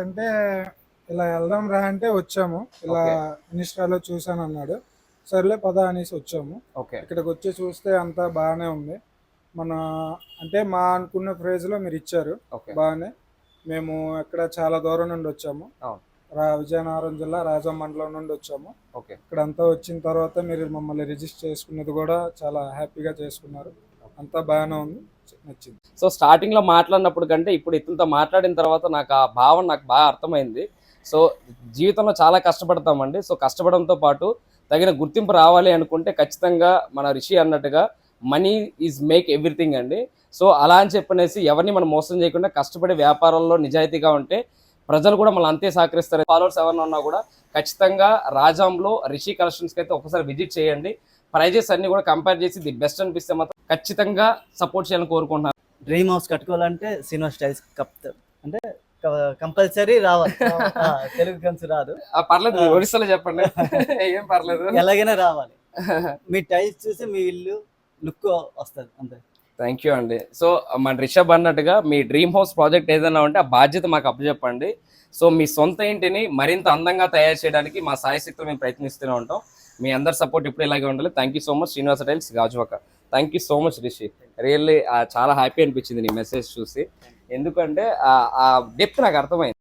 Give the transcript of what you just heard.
అంటే ఇలా వెళ్దాం రా అంటే వచ్చాము. ఇలా ఓకే. ఇన్‌స్టాలో చూసాను అన్నాడు. సర్లే పద అనేసి వచ్చాము. ఓకే. ఇక్కడికి వచ్చి చూస్తే అంతా బాగానే ఉంది. మన అంటే మా అనుకున్న ప్రైస్‌లో మీరు ఇచ్చారు. ఓకే. బాగానే. మేము ఎక్కడ చాలా దూరం నుండి వచ్చాము. అవును. విజయనగరం జిల్లా రాజం మండలం నుండి వచ్చాము. ఓకే. ఇక్కడంతా వచ్చిన తర్వాత మీరు మమ్మల్ని రిజిస్టర్ చేసుకున్నది కూడా చాలా హ్యాపీగా చేసుకున్నారు. అంతా బాగానే ఉంది. నచ్చింది. సో స్టార్టింగ్లో మాట్లాడినప్పుడు కంటే ఇప్పుడు ఇతనితో మాట్లాడిన తర్వాత నాకు ఆ భావన నాకు బాగా అర్థమైంది. సో జీవితంలో చాలా కష్టపడతామండి. సో కష్టపడంతో పాటు తగిన గుర్తింపు రావాలి అనుకుంటే ఖచ్చితంగా మన రిషి అన్నట్టుగా మనీ ఈజ్ మేక్ ఎవ్రీథింగ్ అండి. సో అలా అని చెప్పనేసి ఎవరిని మనం మోసం చేయకుండా కష్టపడి వ్యాపారంలో నిజాయితీగా ఉంటే ప్రజలు కూడా మళ్ళీ అంతే సహకరిస్తారు. ఫాలోవర్స్ ఎవరైనా ఉన్నా కూడా ఖచ్చితంగా రాజాంలో రిషి కలెక్షన్స్కి అయితే ఒకసారి విజిట్ చేయండి. ప్రైజెస్ అన్ని కూడా కంపేర్ చేసి ది బెస్ట్ అనిపిస్తే మాత్రం ఖచ్చితంగా సపోర్ట్ చేయాలని కోరుకుంటున్నాను. డ్రీమ్ హౌస్ కట్టుకోవాలంటే శ్రీనివాస్ స్టైల్స్ అంటే కంపల్సరీ రావాలి. తెలుగు కన్స్ రాదు, పర్లేదు, ఒరిస్సాలో చెప్పండి. ఏం పర్లేదు, ఎలాగైనా రావాలి. మీ టైల్స్ చూసి మీ ఇల్లు లుక్ వస్తుంది అంతే. థ్యాంక్ యూ అండి. సో మన రిషబ్ అన్నట్టుగా మీ డ్రీమ్ హౌస్ ప్రాజెక్ట్ ఏదైనా ఉంటే ఆ బాధ్యత మాకు అప్పచెప్పండి. సో మీ సొంత ఇంటిని మరింత అందంగా తయారు చేయడానికి మా సాయశక్తితో మేము ప్రయత్నిస్తూనే ఉంటాం. మీ అందరి సపోర్ట్ ఇప్పుడు ఇలాగే ఉండాలి. Thank you so much Srinivasa tiles Gajuwaka. Thank you so much Rishi. Really చాలా హ్యాపీ అనిపించింది నీ మెసేజ్ చూసి. ఎందుకంటే ఆ డెప్త్ నాకు అర్థమైంది.